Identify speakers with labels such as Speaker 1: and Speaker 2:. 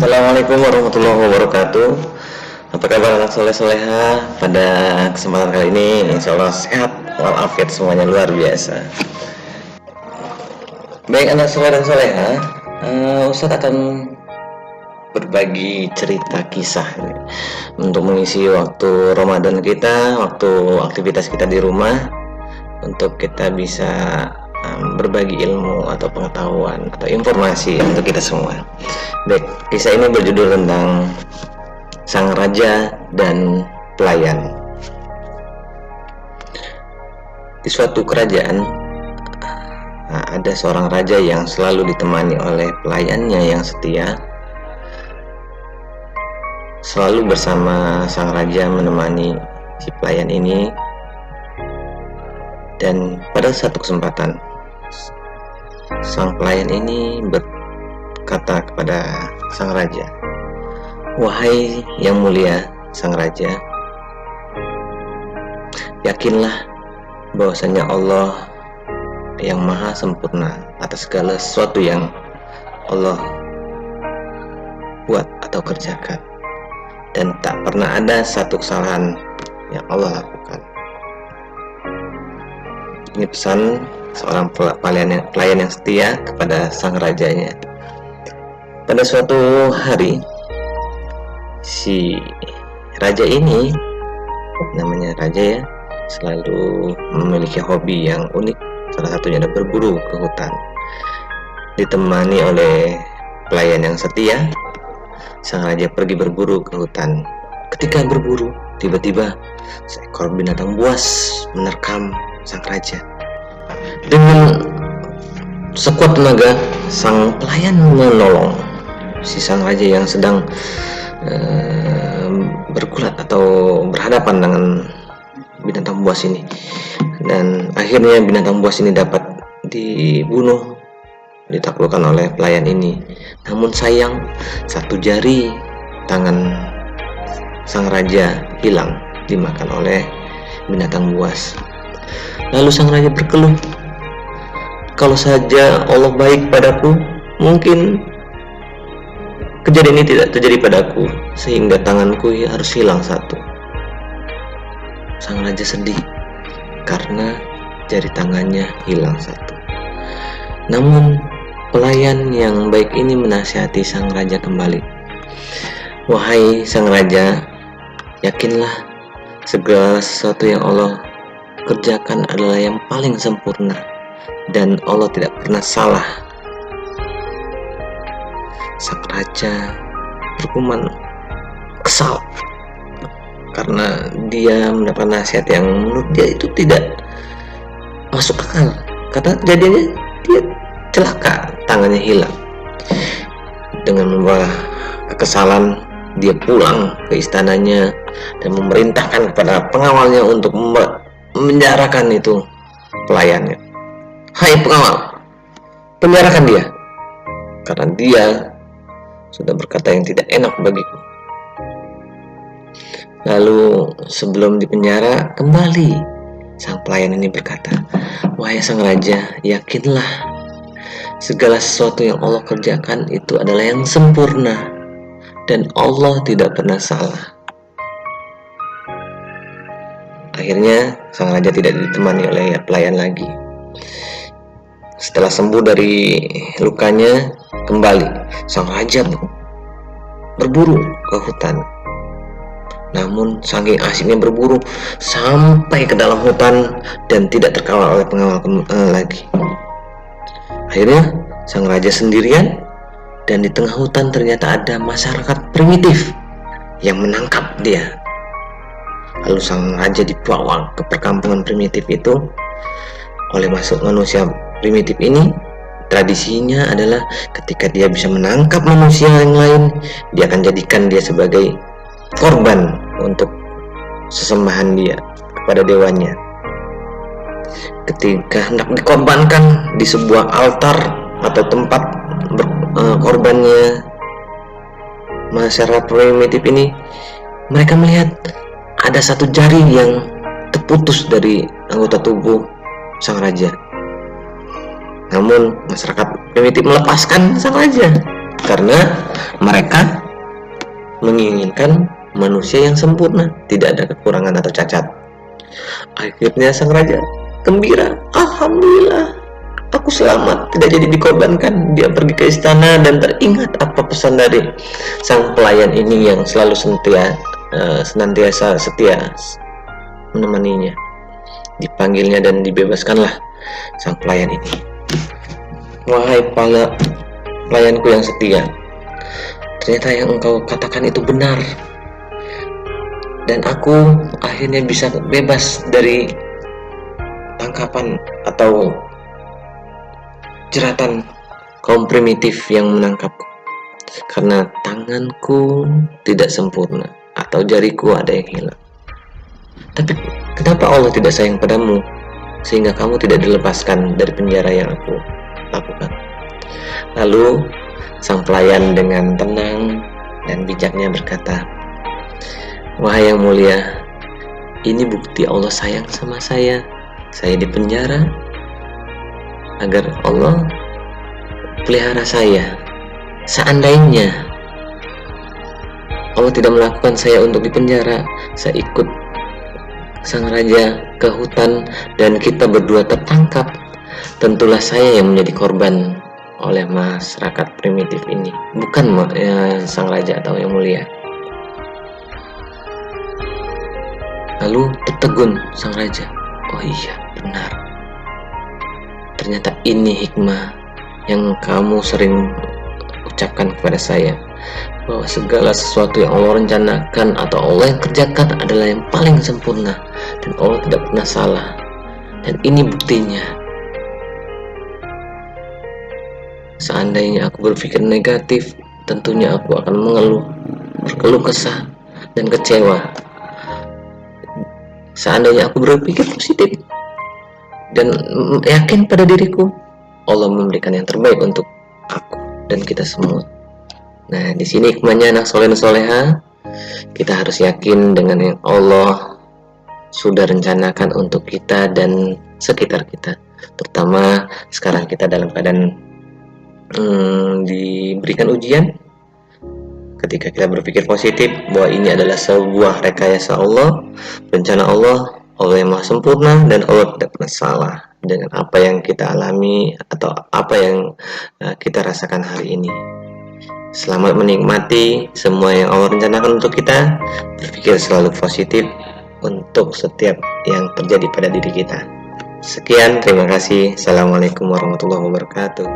Speaker 1: Assalamualaikum warahmatullahi wabarakatuh. Apa kabar anak soleh-soleha? Pada kesempatan kali ini insya Allah sehat walafiat semuanya luar biasa. Baik anak soleh dan soleha, Ustadz akan berbagi cerita kisah untuk mengisi waktu Ramadan kita, waktu aktivitas kita di rumah, untuk kita bisa berbagi ilmu atau pengetahuan atau informasi untuk kita semua. Baik, kisah ini berjudul tentang sang raja dan pelayan. Di suatu kerajaan ada seorang raja yang selalu ditemani oleh pelayannya yang setia. Selalu bersama sang raja menemani si pelayan ini. Dan pada satu kesempatan sang pelayan ini berkata kepada sang raja, "Wahai yang mulia sang raja, yakinlah bahwasanya Allah yang maha sempurna atas segala sesuatu yang Allah buat atau kerjakan, dan tak pernah ada satu kesalahan yang Allah lakukan." Ini pesan seorang pelayan yang setia kepada sang rajanya. Pada suatu hari, si raja ini, namanya raja ya, selalu memiliki hobi yang unik. Salah satunya adalah berburu ke hutan. Ditemani oleh pelayan yang setia, sang raja pergi berburu ke hutan. Ketika berburu, tiba-tiba seekor binatang buas menerkam sang raja. Dengan sekuat tenaga, sang pelayan menolong si sang raja yang sedang bergulat atau berhadapan dengan binatang buas ini. Dan akhirnya binatang buas ini dapat dibunuh, ditaklukkan oleh pelayan ini. Namun sayang, satu jari tangan sang raja hilang, dimakan oleh binatang buas. Lalu sang raja berkeluh, "Kalau saja Allah baik padaku, mungkin kejadian ini tidak terjadi padaku, sehingga tanganku harus hilang satu." Sang raja sedih karena jari tangannya hilang satu. Namun pelayan yang baik ini menasihati sang raja kembali, "Wahai sang raja, yakinlah segala sesuatu yang Allah kerjakan adalah yang paling sempurna, dan Allah tidak pernah salah." Sang raja bergumam kesal karena dia mendapat nasihat yang menurut dia itu tidak masuk akal, karena kejadiannya dia celaka, tangannya hilang. Dengan membawa kekesalan, dia pulang ke istananya dan memerintahkan kepada pengawalnya untuk menjarakan itu pelayannya. "Hai pengawal, penjarakan dia, karena dia sudah berkata yang tidak enak bagiku." Lalu sebelum dipenjara, kembali sang pelayan ini berkata, "Wahai sang raja, yakinlah segala sesuatu yang Allah kerjakan itu adalah yang sempurna, dan Allah tidak pernah salah." Akhirnya sang raja tidak ditemani oleh pelayan lagi. Setelah sembuh dari lukanya, kembali sang raja berburu ke hutan. Namun saking asiknya berburu, sampai ke dalam hutan dan tidak terkawal oleh pengawal lagi. Akhirnya sang raja sendirian, dan di tengah hutan ternyata ada masyarakat primitif yang menangkap dia. Lalu sang raja dibawa ke perkampungan primitif itu oleh manusia primitif ini. Tradisinya adalah ketika dia bisa menangkap manusia yang lain, dia akan jadikan dia sebagai korban untuk sesembahan dia kepada dewanya. Ketika hendak dikorbankan di sebuah altar atau tempat korbannya masyarakat primitif ini, mereka melihat ada satu jari yang terputus dari anggota tubuh sang raja. Namun masyarakat primitif melepaskan sang raja karena mereka menginginkan manusia yang sempurna, tidak ada kekurangan atau cacat. Akhirnya sang raja gembira, alhamdulillah, aku selamat, tidak jadi dikorbankan. Dia pergi ke istana dan teringat apa pesan dari sang pelayan ini yang selalu senantiasa setia menemaninya. Dipanggilnya dan dibebaskanlah sang pelayan ini. Wahai pelayanku yang setia, ternyata yang engkau katakan itu benar, dan aku akhirnya bisa bebas dari tangkapan atau jeratan kaum primitif yang menangkapku, karena tanganku tidak sempurna atau jariku ada yang hilang. Tapi kenapa Allah tidak sayang padamu sehingga kamu tidak dilepaskan dari penjara yang aku lakukan? Lalu sang pelayan dengan tenang dan bijaknya berkata, wahai yang mulia, ini bukti Allah sayang sama saya. Saya dipenjara agar Allah pelihara saya. Seandainya Allah tidak melakukan saya untuk dipenjara, saya ikut sang raja ke hutan dan kita berdua tertangkap, tentulah saya yang menjadi korban oleh masyarakat primitif ini, bukan sang raja atau yang mulia. Lalu tertegun sang raja, oh iya benar, ternyata ini hikmah yang kamu sering ucapkan kepada saya, bahwa segala sesuatu yang Allah rencanakan atau Allah yang kerjakan adalah yang paling sempurna dan Allah tidak pernah salah. Dan ini buktinya. Seandainya aku berpikir negatif, tentunya aku akan berkeluh kesah dan kecewa. Seandainya aku berpikir positif dan yakin pada diriku, Allah memberikan yang terbaik untuk aku dan kita semua. Nah, di sini hikmahnya anak soleh dan soleha, kita harus yakin dengan yang Allah sudah rencanakan untuk kita dan sekitar kita. Terutama sekarang kita dalam keadaan diberikan ujian. Ketika kita berpikir positif bahwa ini adalah sebuah rekayasa Allah, rencana Allah, Allah yang maha sempurna dan Allah tidak pernah salah dengan apa yang kita alami atau apa yang kita rasakan hari ini. Selamat menikmati semua yang Allah rencanakan untuk kita. Berpikir selalu positif untuk setiap yang terjadi pada diri kita. Sekian, terima kasih. Assalamualaikum warahmatullahi wabarakatuh.